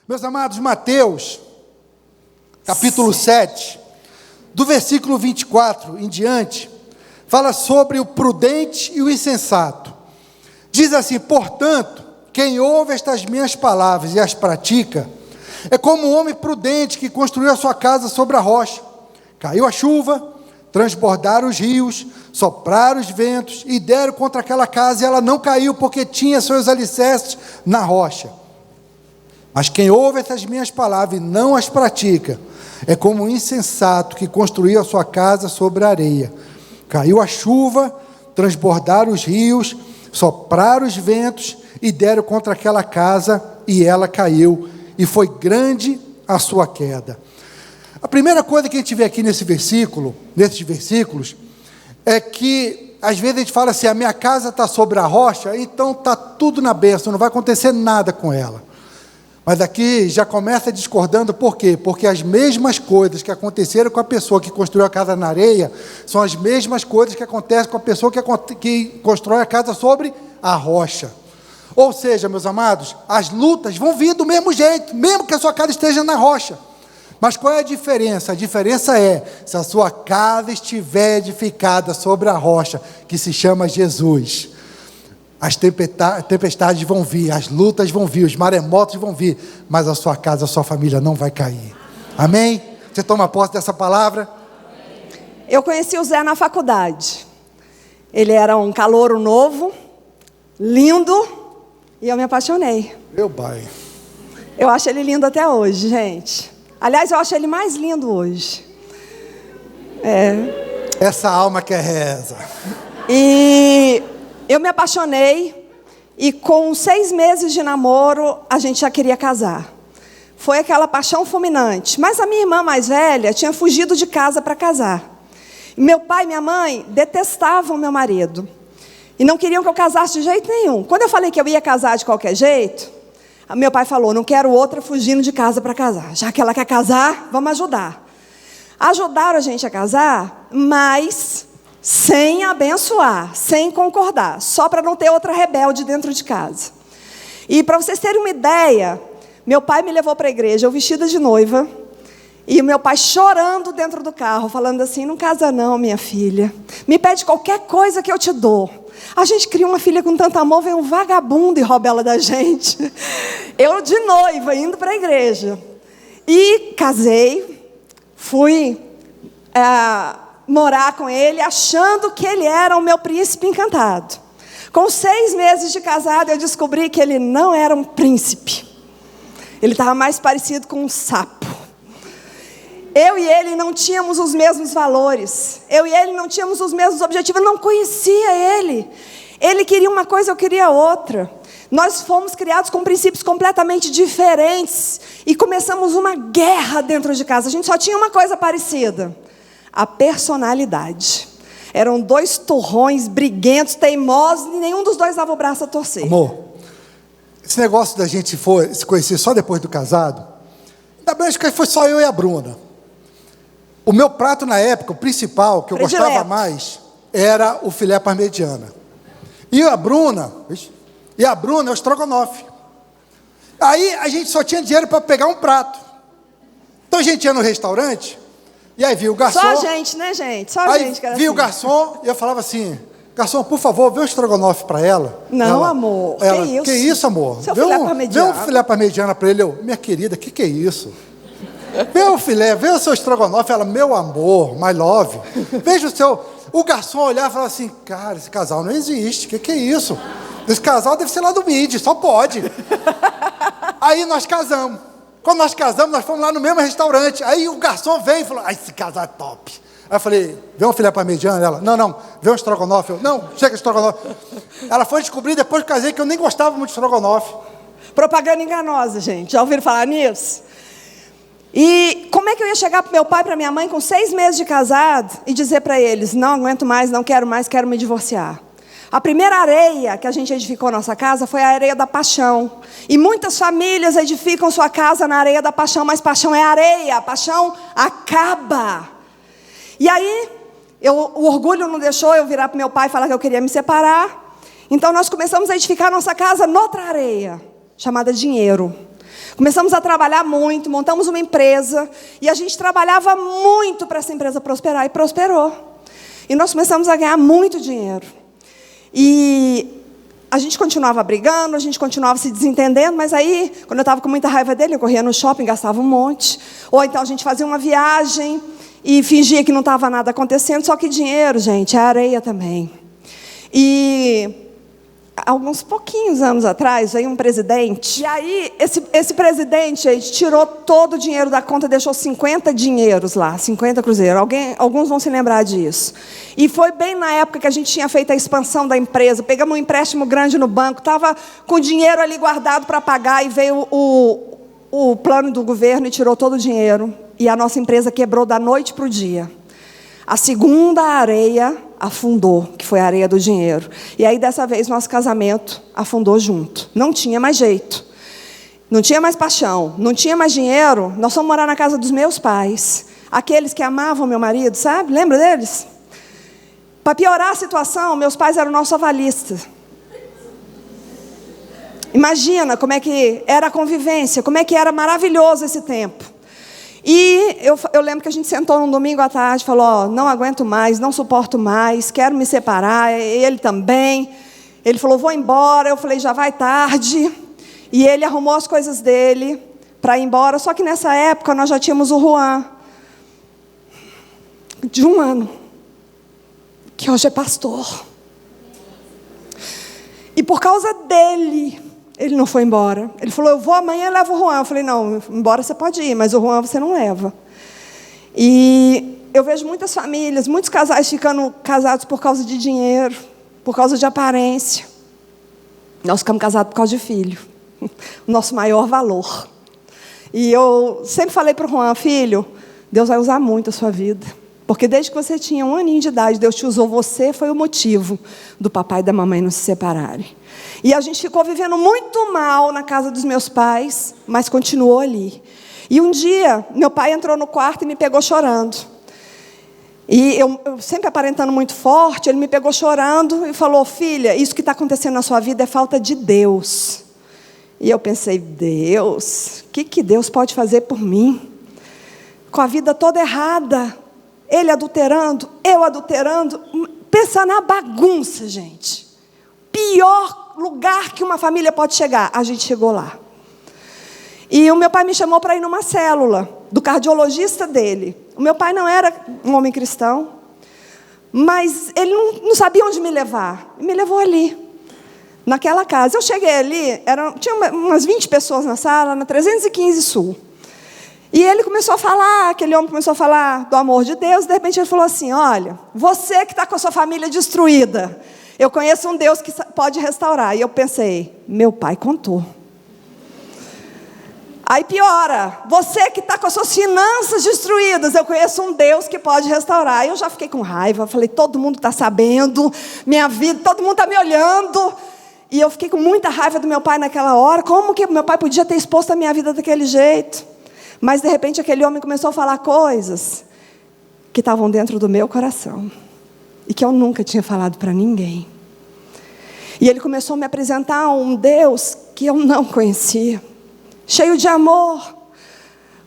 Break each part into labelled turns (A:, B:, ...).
A: Meus amados, Mateus, capítulo 7, do versículo 24 em diante, fala sobre o prudente e o insensato. Diz assim: portanto, quem ouve estas minhas palavras e as pratica, é como um homem prudente que construiu a sua casa sobre a rocha. Caiu a chuva, transbordaram os rios, sopraram os ventos e deram contra aquela casa, e ela não caiu, porque tinha seus alicerces na rocha. Mas quem ouve essas minhas palavras e não as pratica, é como um insensato que construiu a sua casa sobre a areia. Caiu a chuva, transbordaram os rios, sopraram os ventos e deram contra aquela casa, e ela caiu, e foi grande a sua queda. A primeira coisa que a gente vê aqui nesses versículos, é que às vezes a gente fala assim: a minha casa está sobre a rocha, então está tudo na bênção, não vai acontecer nada com ela. Mas aqui já começa discordando. Por quê? Porque as mesmas coisas que aconteceram com a pessoa que construiu a casa na areia, são as mesmas coisas que acontecem com a pessoa que constrói a casa sobre a rocha. Ou seja, meus amados, as lutas vão vir do mesmo jeito, mesmo que a sua casa esteja na rocha. Mas qual é a diferença? A diferença é, se a sua casa estiver edificada sobre a rocha, que se chama Jesus, as tempestades vão vir, as lutas vão vir, os maremotos vão vir, mas a sua casa, a sua família não vai cair. Amém? Você toma posse dessa palavra?
B: Eu conheci o Zé na faculdade. Ele era um calouro novo, lindo, e eu me apaixonei.
A: Meu pai.
B: Eu acho ele lindo até hoje, gente. Aliás, eu acho ele mais lindo hoje.
A: Essa alma que reza.
B: E eu me apaixonei, e com 6 meses de namoro, a gente já queria casar. Foi aquela paixão fulminante. Mas a minha irmã mais velha tinha fugido de casa para casar. E meu pai e minha mãe detestavam meu marido. E não queriam que eu casasse de jeito nenhum. Quando eu falei que eu ia casar de qualquer jeito, meu pai falou: não quero outra fugindo de casa para casar. Já que ela quer casar, vamos ajudar. Ajudaram a gente a casar, mas sem abençoar, sem concordar, só para não ter outra rebelde dentro de casa. E para vocês terem uma ideia, meu pai me levou para a igreja, eu vestida de noiva, e o meu pai chorando dentro do carro, falando assim: não casa não, minha filha, me pede qualquer coisa que eu te dou. A gente cria uma filha com tanto amor, vem um vagabundo e rouba ela da gente. Eu de noiva, indo para a igreja. E casei, fui morar com ele, achando que ele era o meu príncipe encantado. Com 6 meses de casado, eu descobri que ele não era um príncipe. Ele estava mais parecido com um sapo. Eu e ele não tínhamos os mesmos valores. Eu e ele não tínhamos os mesmos objetivos. Eu não conhecia ele. Ele queria uma coisa, eu queria outra. Nós fomos criados com princípios completamente diferentes. E começamos uma guerra dentro de casa. A gente só tinha uma coisa parecida: a personalidade. Eram 2 turrões, briguentos, teimosos, e nenhum dos dois dava o braço a torcer.
A: Amor, esse negócio da gente se conhecer só depois do casado, ainda bem que foi só eu e a Bruna. O meu prato na época, o principal, que eu gostava mais, era o filé parmegiana. E a Bruna, é o estrogonofe. Aí a gente só tinha dinheiro para pegar um prato. Então a gente ia no restaurante, e aí via o garçom.
B: Só a gente, né, gente? Só a gente que era
A: via
B: assim.
A: o garçom, e eu falava assim: garçom, por favor, vê o estrogonofe para ela.
B: Não, amor,
A: que isso, amor?
B: Seu filé parmegiana.
A: Vê um filé parmegiana para ele. Eu: minha querida, que é isso? Vê o filé, vê o seu estrogonofe. Ela: meu amor, my love. Veja o garçom olhar e falar assim: cara, esse casal não existe, que é isso? Esse casal deve ser lá do MIDI, só pode. Aí nós casamos. Quando nós casamos, nós fomos lá no mesmo restaurante. Aí o garçom veio e falou: esse casal é top. Aí eu falei: vê um filé parmegiana? Ela: não, vê um estrogonofe. Eu: não, chega estrogonofe. Ela foi descobrir depois que casei que eu nem gostava muito de estrogonofe.
B: Propaganda enganosa, gente. Já ouviram falar nisso? E como é que eu ia chegar para meu pai e para minha mãe com 6 meses de casado e dizer para eles: não aguento mais, não quero mais, quero me divorciar? A primeira areia que a gente edificou nossa casa foi a areia da paixão. E muitas famílias edificam sua casa na areia da paixão, mas paixão é areia, a paixão acaba. E aí, o orgulho não deixou eu virar para meu pai e falar que eu queria me separar. Então nós começamos a edificar nossa casa noutra areia, chamada dinheiro. Começamos a trabalhar muito, montamos uma empresa, e a gente trabalhava muito para essa empresa prosperar, e prosperou. E nós começamos a ganhar muito dinheiro. E a gente continuava brigando, a gente continuava se desentendendo, mas aí, quando eu estava com muita raiva dele, eu corria no shopping, gastava um monte. Ou então a gente fazia uma viagem e fingia que não estava nada acontecendo, só que dinheiro, gente, é areia também. E alguns pouquinhos anos atrás, veio um presidente, e aí esse presidente, gente, tirou todo o dinheiro da conta, deixou 50 dinheiros lá, 50 cruzeiros. Alguns vão se lembrar disso. E foi bem na época que a gente tinha feito a expansão da empresa, pegamos um empréstimo grande no banco, estava com dinheiro ali guardado para pagar, e veio o plano do governo e tirou todo o dinheiro. E a nossa empresa quebrou da noite para o dia. A segunda areia afundou, que foi a areia do dinheiro. E aí, dessa vez, nosso casamento afundou junto. Não tinha mais jeito. Não tinha mais paixão. Não tinha mais dinheiro. Nós fomos morar na casa dos meus pais. Aqueles que amavam meu marido, sabe? Lembra deles? Para piorar a situação, meus pais eram nossos avalistas. Imagina como é que era a convivência, como é que era maravilhoso esse tempo. E eu lembro que a gente sentou num domingo à tarde e falou, não aguento mais, não suporto mais, quero me separar, ele também. Ele falou, vou embora. Eu falei, já vai tarde. E ele arrumou as coisas dele para ir embora. Só que nessa época nós já tínhamos o Juan, de 1 ano, que hoje é pastor. E por causa dele, ele não foi embora. Ele falou, eu vou amanhã e levo o Juan. Eu falei, não, embora você pode ir, mas o Juan você não leva. E eu vejo muitas famílias, muitos casais ficando casados por causa de dinheiro, por causa de aparência. Nós ficamos casados por causa de filho. O nosso maior valor. E eu sempre falei para o Juan, filho, Deus vai usar muito a sua vida. Porque desde que você tinha 1 aninho de idade, Deus te usou, você foi o motivo do papai e da mamãe não se separarem. E a gente ficou vivendo muito mal na casa dos meus pais, mas continuou ali. E um dia, meu pai entrou no quarto e me pegou chorando. E eu sempre aparentando muito forte, ele me pegou chorando e falou, filha, isso que está acontecendo na sua vida é falta de Deus. E eu pensei, Deus? O que Deus pode fazer por mim? Com a vida toda errada, ele adulterando, eu adulterando. Pensa na bagunça, gente. Pior lugar que uma família pode chegar, a gente chegou lá. E o meu pai me chamou para ir numa célula do cardiologista dele. O meu pai não era um homem cristão, mas ele não sabia onde me levar. E me levou ali, naquela casa. Eu cheguei ali, tinha umas 20 pessoas na sala, na 315 Sul. E ele começou a falar, aquele homem começou a falar do amor de Deus. De repente ele falou assim, olha, você que está com a sua família destruída, eu conheço um Deus que pode restaurar. E eu pensei, meu pai contou. Aí piora, você que está com as suas finanças destruídas, eu conheço um Deus que pode restaurar. Aí eu já fiquei com raiva, falei, todo mundo está sabendo, minha vida, todo mundo está me olhando. E eu fiquei com muita raiva do meu pai naquela hora. Como que meu pai podia ter exposto a minha vida daquele jeito? Mas de repente aquele homem começou a falar coisas que estavam dentro do meu coração. E que eu nunca tinha falado para ninguém. E ele começou a me apresentar um Deus que eu não conhecia. Cheio de amor.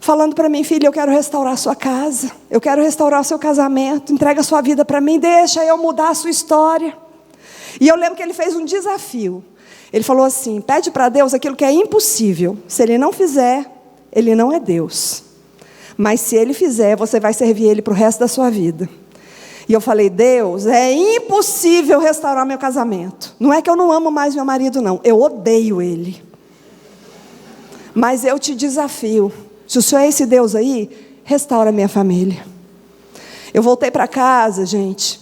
B: Falando para mim, filha, eu quero restaurar a sua casa. Eu quero restaurar o seu casamento. Entrega a sua vida para mim. Deixa eu mudar a sua história. E eu lembro que ele fez um desafio. Ele falou assim, pede para Deus aquilo que é impossível. Se Ele não fizer, Ele não é Deus. Mas se Ele fizer, você vai servir Ele para o resto da sua vida. E eu falei, Deus, é impossível restaurar meu casamento. Não é que eu não amo mais meu marido, não. Eu odeio ele. Mas eu te desafio. Se o Senhor é esse Deus aí, restaura minha família. Eu voltei para casa, gente.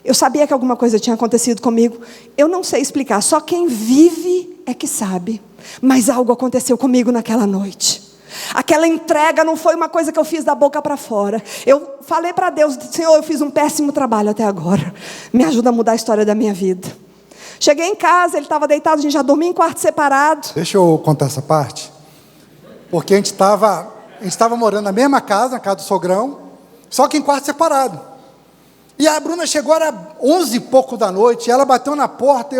B: Eu sabia que alguma coisa tinha acontecido comigo. Eu não sei explicar. Só quem vive é que sabe. Mas algo aconteceu comigo naquela noite. Aquela entrega não foi uma coisa que eu fiz da boca para fora. Eu falei para Deus, Senhor, eu fiz um péssimo trabalho até agora. Me ajuda a mudar a história da minha vida. Cheguei em casa, ele estava deitado, a gente já dormia em quarto separado.
A: Deixa eu contar essa parte. Porque a gente estava morando na mesma casa, na casa do sogrão, só que em quarto separado. E a Bruna chegou, era 11 e pouco da noite, e ela bateu na porta,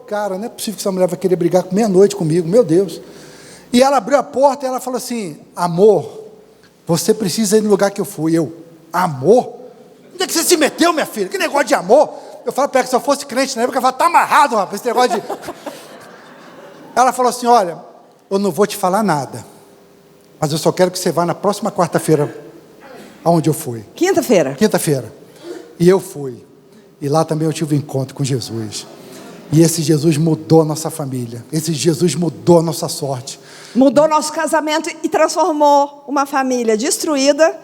A: cara, não é possível que essa mulher vai querer brigar meia-noite comigo, meu Deus. E ela abriu a porta e ela falou assim: amor, você precisa ir no lugar que eu fui. Eu, amor? Onde é que você se meteu, minha filha? Que negócio de amor? Eu falo para ela que se eu fosse crente na época, eu falava: tá amarrado, rapaz, esse negócio de... Ela falou assim: olha, eu não vou te falar nada, mas eu só quero que você vá na próxima quarta-feira aonde eu fui.
B: Quinta-feira.
A: Quinta-feira. E eu fui. E lá também eu tive um encontro com Jesus. E esse Jesus mudou a nossa família. Esse Jesus mudou a nossa sorte.
B: Mudou nosso casamento e transformou uma família destruída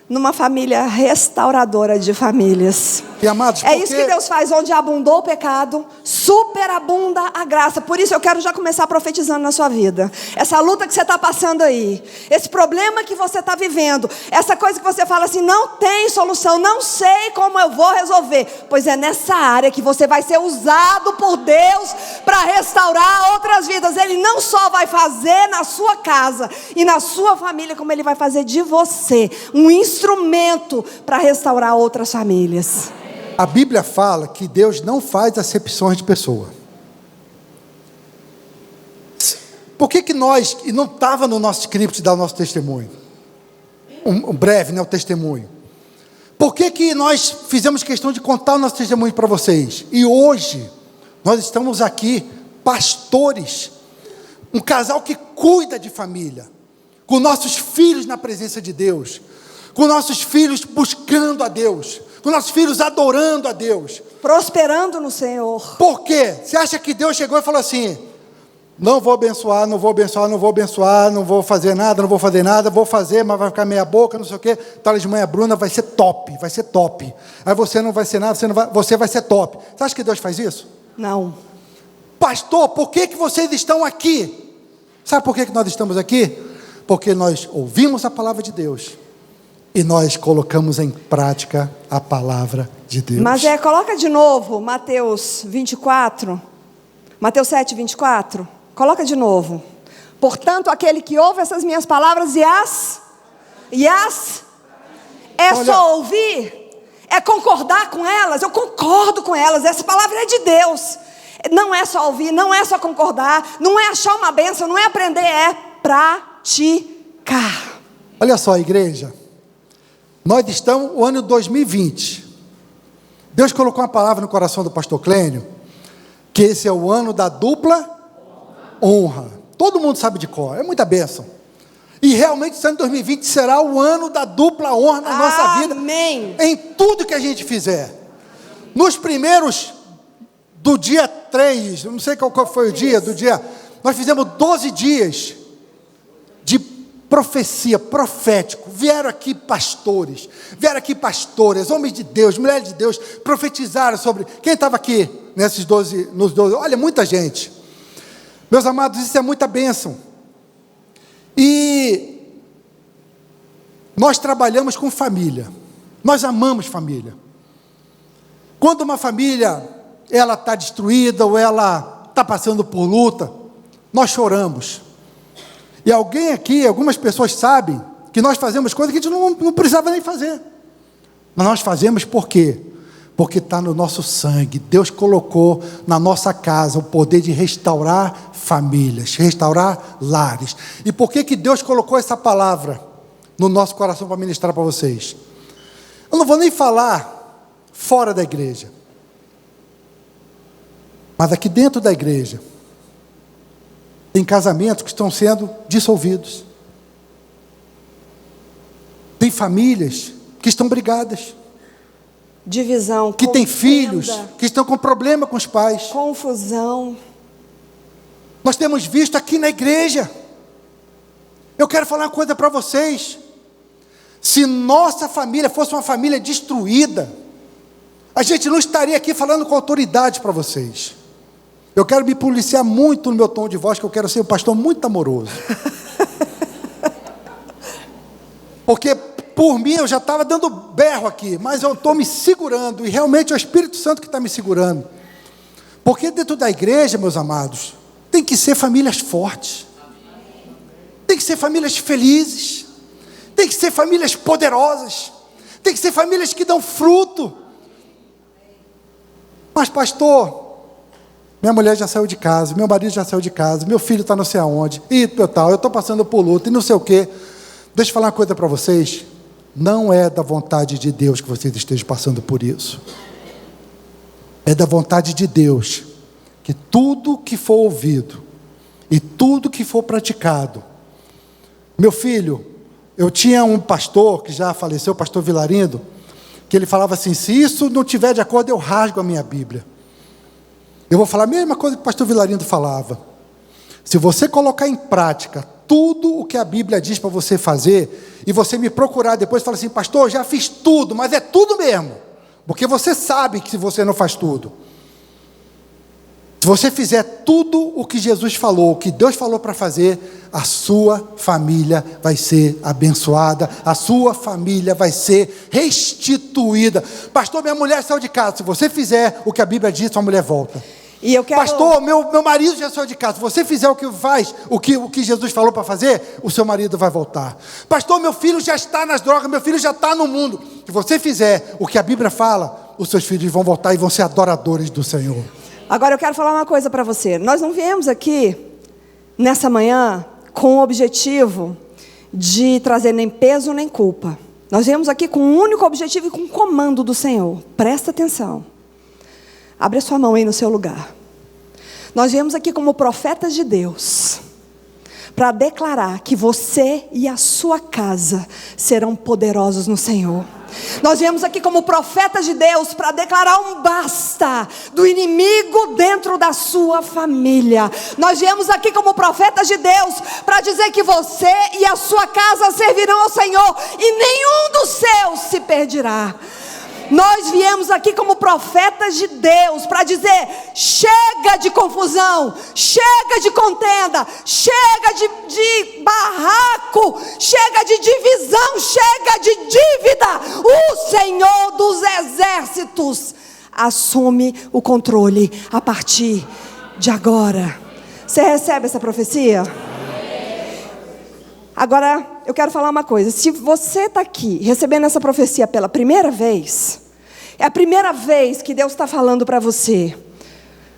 B: numa família restauradora de famílias.
A: E amados,
B: é isso que Deus faz, onde abundou o pecado, superabunda a graça. Por isso eu quero já começar profetizando na sua vida. Essa luta que você está passando aí, esse problema que você está vivendo, essa coisa que você fala assim: não tem solução, não sei como eu vou resolver. Pois é nessa área que você vai ser usado por Deus para restaurar outras vidas. Ele não só vai fazer na sua casa e na sua família, como Ele vai fazer de você um instrumento para restaurar outras famílias.
A: A Bíblia fala que Deus não faz acepções de pessoa. Por que nós, e não estava no nosso script dar o nosso testemunho, um breve, né, o testemunho. Por que nós fizemos questão de contar o nosso testemunho para vocês? E hoje, nós estamos aqui, pastores, um casal que cuida de família, com nossos filhos na presença de Deus, com nossos filhos buscando a Deus, com nossos filhos adorando a Deus,
B: prosperando no Senhor.
A: Por quê? Você acha que Deus chegou e falou assim: não vou abençoar, não vou abençoar, não vou abençoar, não vou fazer nada, não vou fazer nada, vou fazer, mas vai ficar meia boca, não sei o quê, Talismã Bruna vai ser top, aí você não vai ser nada, você vai ser top. Você acha que Deus faz isso?
B: Não.
A: Pastor, por que vocês estão aqui? Sabe por que nós estamos aqui? Porque nós ouvimos a palavra de Deus e nós colocamos em prática a palavra de Deus.
B: Mas coloca de novo Mateus 24, Mateus 7, 24, coloca de novo. Portanto, aquele que ouve essas minhas palavras
A: Olha,
B: só ouvir, é concordar com elas. Eu concordo com elas, essa palavra é de Deus. Não é só ouvir, não é só concordar, não é achar uma bênção, não é aprender, é praticar.
A: Olha só, igreja, nós estamos no ano 2020. Deus colocou uma palavra no coração do pastor Clênio, que esse é o ano da dupla honra. Todo mundo sabe de cor, é muita bênção. E realmente esse ano 2020 será o ano da dupla honra na nossa vida.
B: Amém.
A: Em tudo que a gente fizer. Nos primeiros, do dia 3, não sei qual foi o dia, nós fizemos 12 dias de profecia, profético. Vieram aqui pastores, vieram aqui pastoras, homens de Deus, mulheres de Deus, profetizaram sobre... Quem estava aqui nos 12? Olha, muita gente. Meus amados, isso é muita bênção. E nós trabalhamos com família. Nós amamos família. Quando uma família, ela está destruída, ou ela está passando por luta, nós choramos. E alguém aqui, algumas pessoas sabem que nós fazemos coisas que a gente não precisava nem fazer. Mas nós fazemos por quê? Porque está no nosso sangue. Deus colocou na nossa casa o poder de restaurar famílias, restaurar lares. E por que Deus colocou essa palavra no nosso coração para ministrar para vocês? Eu não vou nem falar fora da igreja, mas aqui dentro da igreja tem casamentos que estão sendo dissolvidos. Tem famílias que estão brigadas.
B: Divisão,
A: que tem filhos que estão com problema com os pais.
B: Confusão.
A: Nós temos visto aqui na igreja. Eu quero falar uma coisa para vocês. Se nossa família fosse uma família destruída, a gente não estaria aqui falando com autoridade para vocês. Eu quero me policiar muito no meu tom de voz, que eu quero ser um pastor muito amoroso. Porque por mim eu já estava dando berro aqui, mas eu estou me segurando, e realmente é o Espírito Santo que está me segurando. Porque dentro da igreja, meus amados, tem que ser famílias fortes, tem que ser famílias felizes, tem que ser famílias poderosas, tem que ser famílias que dão fruto. Mas pastor, minha mulher já saiu de casa, meu marido já saiu de casa, meu filho está não sei aonde, e tal, eu estou passando por luta, e não sei o quê. Deixa eu falar uma coisa para vocês, não é da vontade de Deus que vocês estejam passando por isso. É da vontade de Deus que tudo que for ouvido e tudo que for praticado. Meu filho, eu tinha um pastor que já faleceu, o pastor Vilarindo, que ele falava assim: se isso não tiver de acordo, eu rasgo a minha Bíblia. Eu vou falar a mesma coisa que o pastor Vilarindo falava. Se você colocar em prática tudo o que a Bíblia diz para você fazer, e você me procurar depois e falar assim: pastor, já fiz tudo, mas é tudo mesmo, porque você sabe que você não faz tudo. Se você fizer tudo o que Jesus falou, o que Deus falou para fazer, a sua família vai ser abençoada, a sua família vai ser restituída. Pastor, minha mulher saiu de casa. Se você fizer o que a Bíblia diz, sua mulher volta.
B: E eu quero...
A: Pastor, meu marido já saiu de casa. Se você fizer o que Jesus falou para fazer, o seu marido vai voltar. Pastor, meu filho já está nas drogas, meu filho já está no mundo. Se você fizer o que a Bíblia fala, os seus filhos vão voltar e vão ser adoradores do Senhor.
B: Agora eu quero falar uma coisa para você. Nós não viemos aqui, nessa manhã, com o objetivo de trazer nem peso nem culpa. Nós viemos aqui com um único objetivo e com um comando do Senhor. Presta atenção. Abre a sua mão aí no seu lugar. Nós viemos aqui como profetas de Deus, para declarar que você e a sua casa serão poderosos no Senhor. Nós viemos aqui como profetas de Deus para declarar um basta do inimigo dentro da sua família. Nós viemos aqui como profetas de Deus para dizer que você e a sua casa servirão ao Senhor e nenhum dos seus se perderá. Nós viemos aqui como profetas de Deus para dizer: chega de confusão, chega de contenda, chega de barraco, chega de divisão, chega de dívida. O Senhor dos Exércitos assume o controle a partir de agora. Você recebe essa profecia? Agora, eu quero falar uma coisa. Se você está aqui recebendo essa profecia pela primeira vez, é a primeira vez que Deus está falando para você: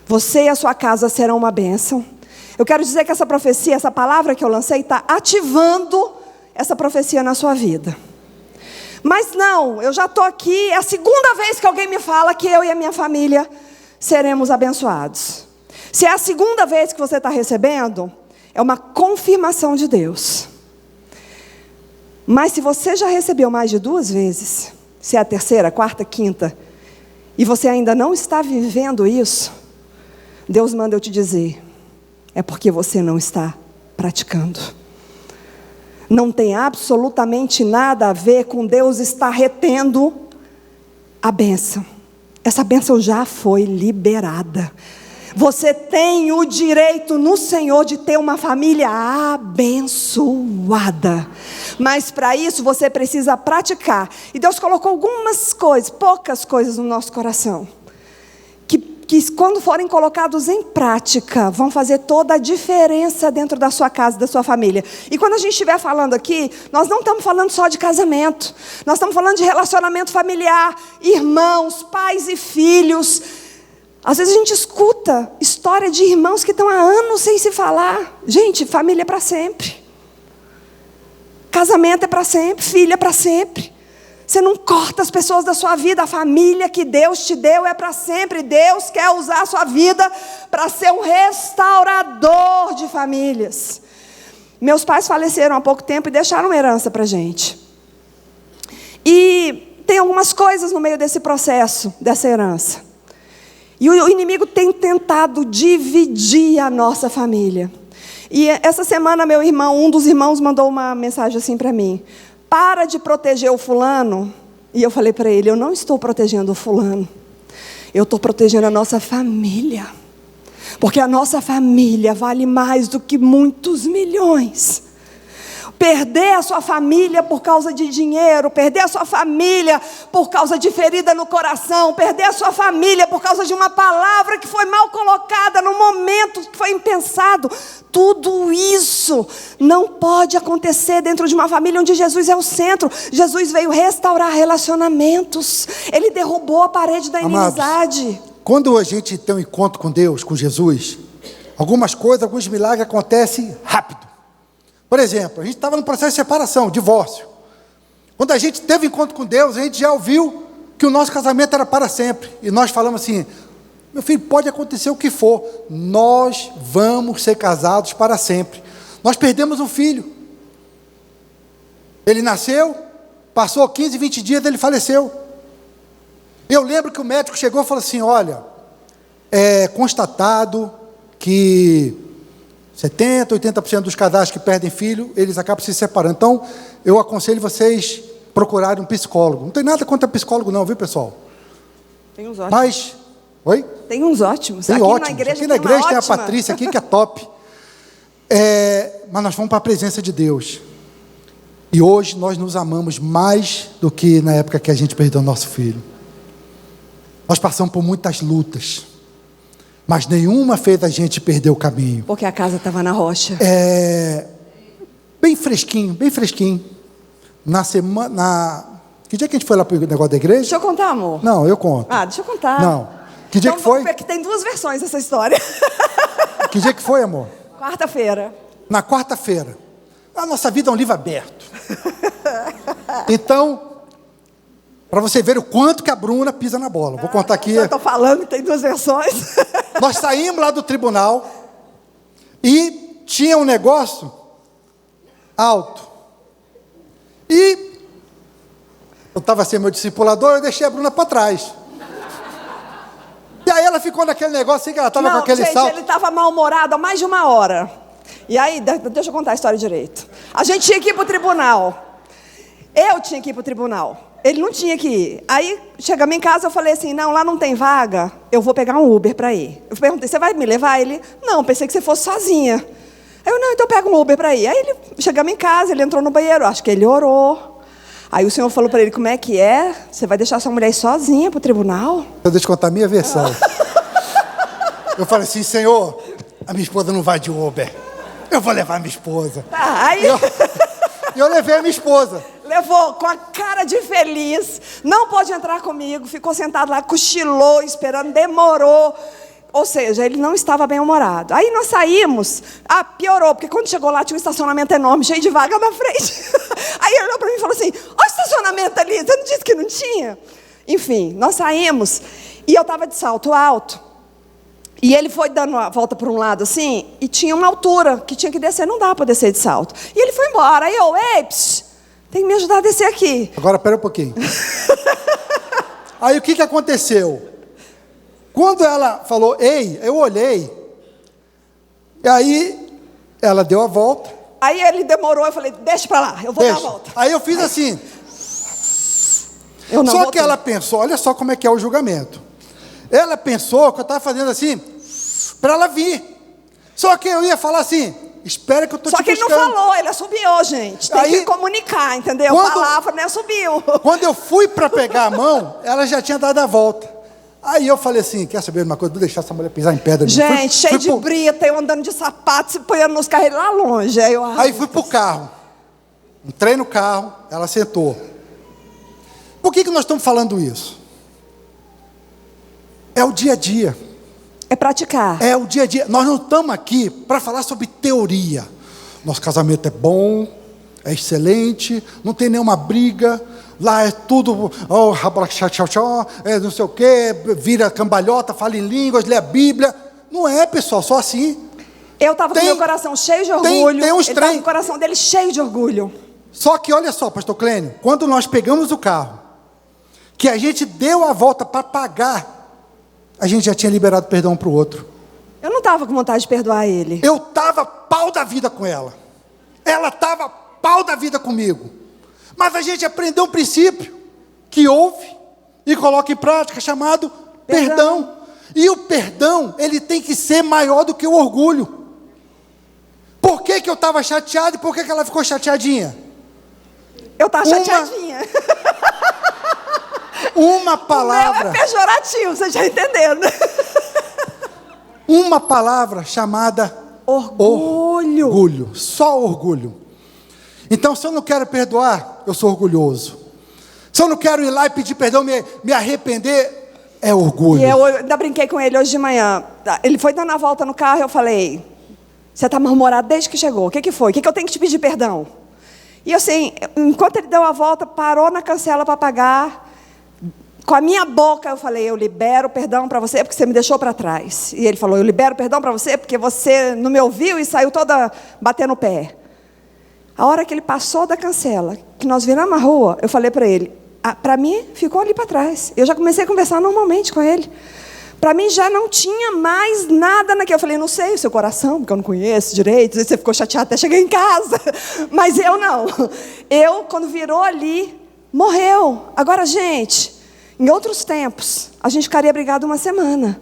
B: você e a sua casa serão uma bênção. Eu quero dizer que essa profecia, essa palavra que eu lancei, está ativando essa profecia na sua vida. Mas não, eu já estou aqui, é a segunda vez que alguém me fala que eu e a minha família seremos abençoados. Se é a segunda vez que você está recebendo, é uma confirmação de Deus. Mas se você já recebeu mais de 2 vezes, se é a terceira, quarta, quinta, e você ainda não está vivendo isso, Deus manda eu te dizer: é porque você não está praticando. Não tem absolutamente nada a ver com Deus estar retendo a bênção. Essa bênção já foi liberada. Você tem o direito no Senhor de ter uma família abençoada. Mas para isso você precisa praticar. E Deus colocou algumas coisas, poucas coisas no nosso coração, que quando forem colocados em prática, vão fazer toda a diferença dentro da sua casa, da sua família. E quando a gente estiver falando aqui, nós não estamos falando só de casamento. Nós estamos falando de relacionamento familiar, irmãos, pais e filhos. Às vezes a gente escuta história de irmãos que estão há anos sem se falar. Gente, família é para sempre. Casamento é para sempre, filho é para sempre. Você não corta as pessoas da sua vida. A família que Deus te deu é para sempre. Deus quer usar a sua vida para ser um restaurador de famílias. Meus pais faleceram há pouco tempo e deixaram uma herança para a gente. E tem algumas coisas no meio desse processo, dessa herança. E o inimigo tem tentado dividir a nossa família. E essa semana um dos irmãos mandou uma mensagem assim para mim: para de proteger o fulano. E eu falei para ele: eu não estou protegendo o fulano, eu estou protegendo a nossa família. Porque a nossa família vale mais do que muitos milhões. Perder a sua família por causa de dinheiro, perder a sua família por causa de ferida no coração, perder a sua família por causa de uma palavra que foi mal colocada no momento que foi impensado, tudo isso não pode acontecer dentro de uma família onde Jesus é o centro. Jesus veio restaurar relacionamentos. Ele derrubou a parede da inimizade.
A: quando a gente tem um encontro com Deus, com Jesus, algumas coisas, alguns milagres acontecem rápido. Por exemplo, a gente estava no processo de separação, divórcio. Quando a gente teve um encontro com Deus, a gente já ouviu que o nosso casamento era para sempre. E nós falamos assim: meu filho, pode acontecer o que for, nós vamos ser casados para sempre. Nós perdemos um filho. Ele nasceu, passou 15, 20 dias, ele faleceu. Eu lembro que o médico chegou e falou assim: olha, é constatado que 70%, 80% dos casais que perdem filho, eles acabam se separando. Então, eu aconselho vocês procurarem um psicólogo. Não tem nada contra psicólogo não, viu, pessoal?
B: Tem uns ótimos.
A: Mas, oi?
B: Tem uns ótimos.
A: Tem
B: aqui
A: ótimos.
B: na igreja,
A: aqui na igreja tem a
B: ótima.
A: Patrícia aqui, que é top. Mas nós vamos para a presença de Deus. E hoje nós nos amamos mais do que na época que a gente perdeu nosso filho. Nós passamos por muitas lutas, mas nenhuma fez a gente perder o caminho.
B: Porque a casa estava na rocha.
A: Bem fresquinho, bem fresquinho. Na semana... Que dia que a gente foi lá para o negócio da igreja?
B: Deixa eu contar, amor.
A: Não, eu conto.
B: Deixa eu contar.
A: Não. Que dia
B: então,
A: que foi?
B: Porque tem duas versões dessa história.
A: Que dia que foi, amor?
B: Quarta-feira.
A: Na quarta-feira. A nossa vida é um livro aberto. Então, para você ver o quanto que a Bruna pisa na bola. Vou contar aqui.
B: Eu estou falando que tem duas versões.
A: Nós saímos lá do tribunal e tinha um negócio alto. E eu estava sendo meu discipulador, eu deixei a Bruna para trás. E aí ela ficou naquele negócio assim, que ela estava com aquele
B: gente,
A: salto.
B: Ele estava mal-humorado há mais de uma hora. E aí, deixa eu contar a história direito. A gente tinha que ir para o tribunal. Eu tinha que ir para o tribunal. Ele não tinha que ir. Aí, chegamos em casa, eu falei assim: não, lá não tem vaga, eu vou pegar um Uber para ir. Eu perguntei: você vai me levar? Ele: não, pensei que você fosse sozinha. Aí eu: não, então pega um Uber para ir. Aí chegamos em casa, ele entrou no banheiro, acho que ele orou. Aí o senhor falou para ele: como é que é? Você vai deixar sua mulher ir sozinha para o tribunal?
A: Deixa eu contar a minha versão. Eu falei assim: Senhor, a minha esposa não vai de Uber. Eu vou levar a minha esposa.
B: Aí...
A: Eu levei a minha esposa.
B: Levou com a cara de feliz. Não pode entrar comigo. Ficou sentado lá, cochilou, esperando, demorou. Ou seja, ele não estava bem-humorado. Aí nós saímos. Piorou, porque quando chegou lá tinha um estacionamento enorme, cheio de vaga na frente. Aí ele olhou para mim e falou assim: olha o estacionamento ali, você não disse que não tinha? Enfim, nós saímos e eu estava de salto alto. E ele foi dando a volta por um lado assim, e tinha uma altura que tinha que descer, não dá para descer de salto. E ele foi embora. Aí eu: ei, tem que me ajudar a descer aqui.
A: Agora, pera um pouquinho. Aí o que aconteceu? Quando ela falou: ei, eu olhei. E aí ela deu a volta.
B: Aí ele demorou, eu falei: deixa para lá, eu vou dar a volta.
A: Aí eu fiz assim.
B: Eu não
A: só
B: voltei.
A: que ela pensou, olha só como é que é o julgamento. Ela pensou que eu estava fazendo assim, para ela vir. Só que eu ia falar assim: espera que eu estou te buscando.
B: Só que ele não falou, ele assobiou, gente. Tem que comunicar, entendeu? A palavra, né, subiu.
A: Quando eu fui para pegar a mão, ela já tinha dado a volta. Aí eu falei assim: quer saber de uma coisa? Vou deixar essa mulher pisar em pedra.
B: Gente, cheio de brita, eu andando de sapato, se apoiando nos carros lá longe. Aí
A: fui pro carro. Entrei no carro, ela sentou. Por que nós estamos falando isso? É o dia a dia.
B: É praticar.
A: É o dia a dia. Nós não estamos aqui para falar sobre teoria. Nosso casamento é bom, é excelente, não tem nenhuma briga. Lá é tudo, não sei o quê, vira cambalhota, fala em línguas, lê a Bíblia. Não é, pessoal, só assim.
B: Eu estava com meu coração cheio de orgulho.
A: Tem uns
B: ele estava com o coração dele cheio de orgulho.
A: Só que olha só, pastor Clênio, quando nós pegamos o carro, que a gente deu a volta para pagar, a gente já tinha liberado perdão para o outro.
B: Eu não estava com vontade de perdoar ele.
A: Eu estava pau da vida com ela. Ela estava pau da vida comigo. Mas a gente aprendeu um princípio que ouve e coloca em prática, chamado perdão. E o perdão, ele tem que ser maior do que o orgulho. Por que eu estava chateado e por que ela ficou chateadinha?
B: Eu estava chateadinha.
A: Uma palavra.
B: O meu é pejorativo, você já entendeu, né?
A: Uma palavra chamada
B: orgulho.
A: Orgulho. Só orgulho. Então, se eu não quero perdoar, eu sou orgulhoso. Se eu não quero ir lá e pedir perdão, me arrepender, É orgulho.
B: E eu ainda brinquei com ele hoje de manhã. Ele foi dando a volta no carro e eu falei, você está mal-humorado desde que chegou. O que foi? O que eu tenho que te pedir perdão? E assim, enquanto ele deu a volta, parou na cancela para pagar. Com a minha boca eu falei, eu libero perdão para você porque você me deixou para trás. E ele falou, eu libero perdão para você porque você não me ouviu e saiu toda batendo o pé. A hora que ele passou da cancela, que nós viramos a rua, eu falei para ele, para mim ficou ali para trás. Eu já comecei a conversar normalmente com ele. Para mim já não tinha mais nada naquilo. Eu falei, não sei o seu coração, porque eu não conheço direito. Você ficou chateado até chegar em casa. Mas eu não. Eu, quando virou ali, morreu. Agora, gente, em outros tempos, a gente ficaria brigado uma semana.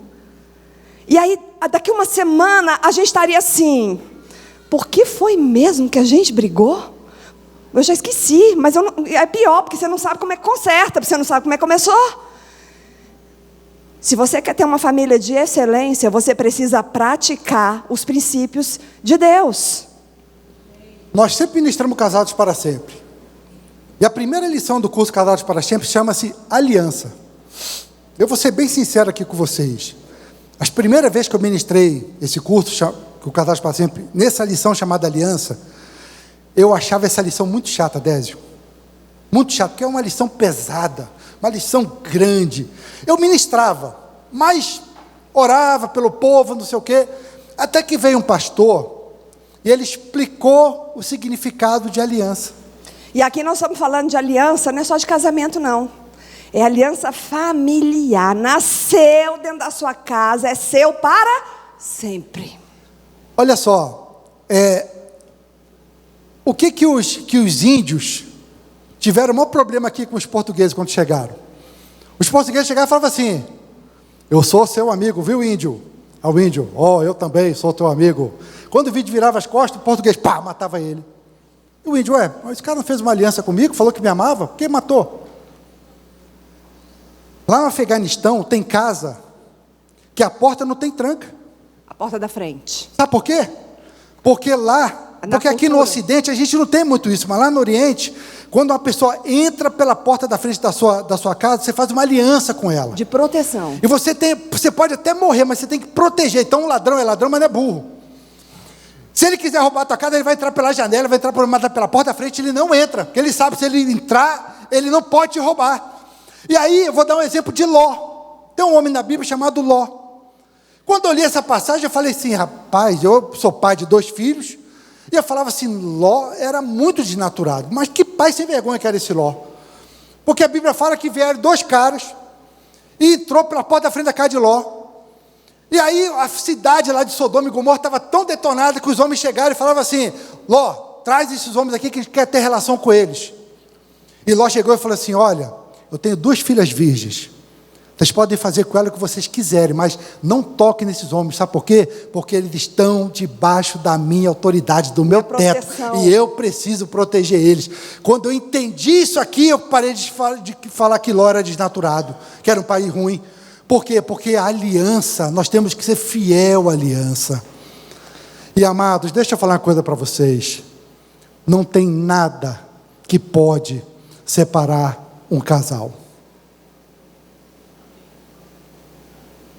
B: E aí, daqui uma semana, a gente estaria assim, por que foi mesmo que a gente brigou? Eu já esqueci, mas é pior, porque você não sabe como é que conserta, porque você não sabe como é que começou. Se você quer ter uma família de excelência, você precisa praticar os princípios de Deus.
A: Nós sempre ministramos Casados para Sempre. E a primeira lição do curso Casados para Sempre chama-se Aliança. Eu vou ser bem sincero aqui com vocês. As primeiras vezes que eu ministrei esse curso, o Casados para Sempre, nessa lição chamada Aliança, eu achava essa lição muito chata, Désio. Muito chata, porque é uma lição pesada, uma lição grande. Eu ministrava, mas orava pelo povo, não sei o quê, até que veio um pastor e ele explicou o significado de aliança.
B: E aqui nós estamos falando de aliança, não é só de casamento, não. É aliança familiar. Nasceu dentro da sua casa, é seu para sempre.
A: Olha só, o que os índios tiveram o maior problema aqui com os portugueses quando chegaram? Os portugueses chegaram e falavam assim, eu sou seu amigo, viu, índio? Ao índio, eu também sou teu amigo. Quando o índio virava as costas, o português, matava ele. E o índio, mas esse cara não fez uma aliança comigo, falou que me amava, por que matou? Lá no Afeganistão tem casa que a porta não tem tranca.
B: A porta da frente.
A: Sabe por quê? Porque aqui no Ocidente a gente não tem muito isso, mas lá no Oriente, quando uma pessoa entra pela porta da frente da sua casa, você faz uma aliança com ela.
B: De proteção.
A: E você pode até morrer, mas você tem que proteger. Então o ladrão é ladrão, mas não é burro. Se ele quiser roubar a tua casa, ele vai entrar pela janela, vai entrar pela porta da frente, ele não entra, porque ele sabe que se ele entrar, ele não pode te roubar. E aí, eu vou dar um exemplo de Ló. Tem um homem na Bíblia chamado Ló. Quando eu li essa passagem, eu falei assim, rapaz, eu sou pai de 2 filhos, e eu falava assim, Ló era muito desnaturado, mas que pai sem vergonha que era esse Ló. Porque a Bíblia fala que vieram 2 caras, e entrou pela porta da frente da casa de Ló. E aí a cidade lá de Sodoma e Gomorra estava tão detonada que os homens chegaram e falavam assim, Ló, traz esses homens aqui que a gente quer ter relação com eles. E Ló chegou e falou assim, olha, eu tenho 2 filhas virgens, vocês podem fazer com ela o que vocês quiserem, mas não toquem nesses homens, sabe por quê? Porque eles estão debaixo da minha autoridade, do meu teto, e eu preciso proteger eles. Quando eu entendi isso aqui, eu parei de falar que Ló era desnaturado, que era um pai ruim. Por quê? Porque a aliança, nós temos que ser fiel à aliança. E amados, deixa eu falar uma coisa para vocês. Não tem nada que pode separar um casal.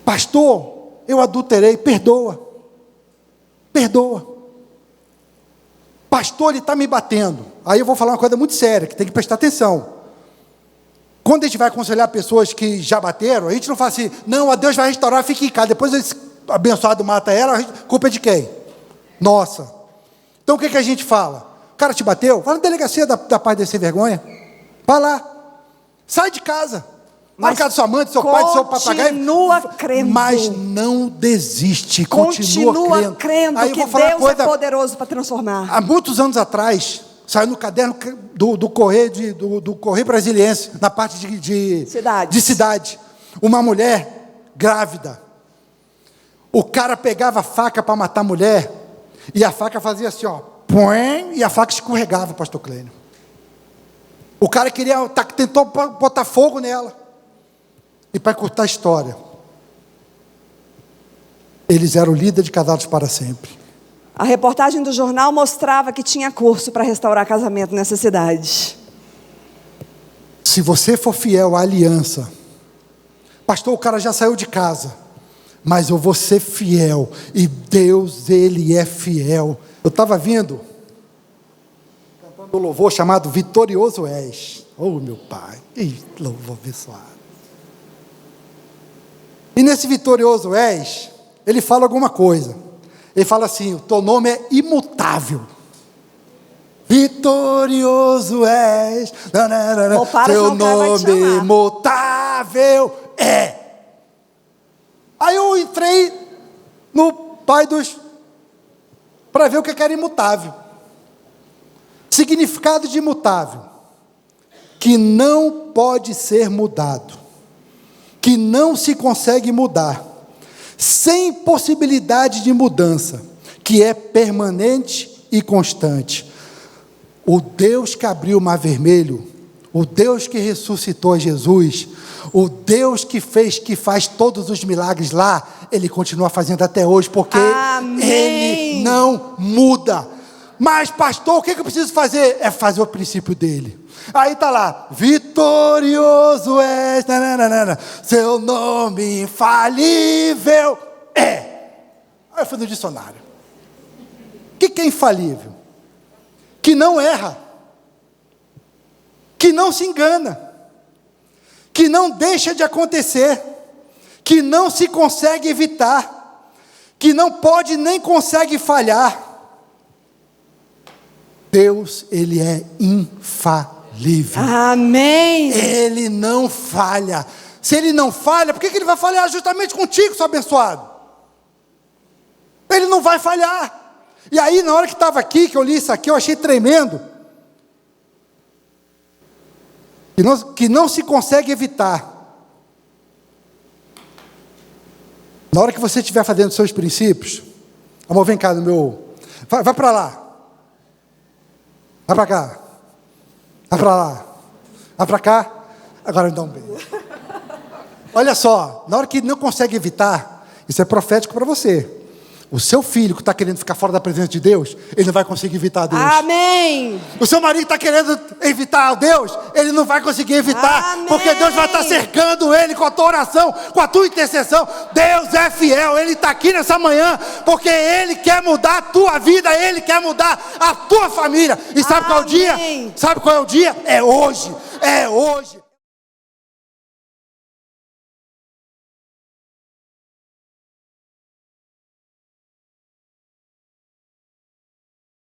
A: Pastor, eu adulterei, perdoa. Perdoa. Pastor, ele está me batendo. Aí eu vou falar uma coisa muito séria, que tem que prestar atenção. Quando a gente vai aconselhar pessoas que já bateram, a gente não fala assim, não, a Deus vai restaurar, fique em casa. Depois esse abençoado mata ela, a culpa é de quem? Nossa. Então o que a gente fala? O cara te bateu? Vai na delegacia da paz de sem vergonha. Vai lá. Sai de casa. Vai na casa da sua mãe, do seu pai, do seu papagaio.
B: Continua crendo.
A: Mas não desiste. Continua
B: crendo
A: aí
B: que
A: eu vou falar
B: Deus é poderoso para transformar.
A: Há muitos anos atrás, saiu no caderno do Correio Brasiliense, na parte de cidade. Uma mulher grávida. O cara pegava a faca para matar a mulher, e a faca fazia assim, e a faca escorregava, pastor Clênio. O cara tentou botar fogo nela. E para cortar a história, eles eram líderes de Casados para Sempre.
B: A reportagem do jornal mostrava que tinha curso para restaurar casamento nessa cidade.
A: Se você for fiel à aliança, Pastor, o cara já saiu de casa, mas eu vou ser fiel, e Deus, Ele é fiel. Eu estava vindo, cantando um louvor chamado Vitorioso És. Oh, meu Pai, que louvor abençoado. E nesse Vitorioso És, ele fala alguma coisa. Ele fala assim: o teu nome é imutável. Vitorioso és. Teu nome imutável é. Aí eu entrei no Pai dos, para ver o que era imutável. Significado de imutável: que não pode ser mudado, que não se consegue mudar, sem possibilidade de mudança, que é permanente e constante. O Deus que abriu o Mar Vermelho, o Deus que ressuscitou Jesus, o Deus que faz todos os milagres lá, Ele continua fazendo até hoje, porque Ele não muda. Mas pastor, o que eu preciso fazer? É fazer o princípio dele. Aí está lá: vitorioso és, seu nome infalível é. Aí eu fui no dicionário. O que é infalível? Que não erra, que não se engana, que não deixa de acontecer, que não se consegue evitar, que não pode nem consegue falhar. Deus, Ele é infalível.
B: Amém.
A: Ele não falha. Se Ele não falha, por que Ele vai falhar justamente contigo, seu abençoado? Ele não vai falhar. E aí, na hora que estava aqui, que eu li isso aqui, eu achei tremendo. Que não se consegue evitar. Na hora que você estiver fazendo seus princípios, amor, vem cá no meu. Vai para lá. Vai para cá. Vai para lá. Vai para cá. Agora me dá um beijo. Olha só, na hora que não consegue evitar, isso é profético para você. O seu filho que está querendo ficar fora da presença de Deus, ele não vai conseguir evitar Deus.
B: Amém.
A: O seu marido está querendo evitar Deus, ele não vai conseguir evitar. Amém. Porque Deus vai estar cercando ele com a tua oração, com a tua intercessão. Deus é fiel, Ele está aqui nessa manhã, porque Ele quer mudar a tua vida, Ele quer mudar a tua família. E sabe qual é o dia? Sabe qual é o dia? É hoje, é hoje.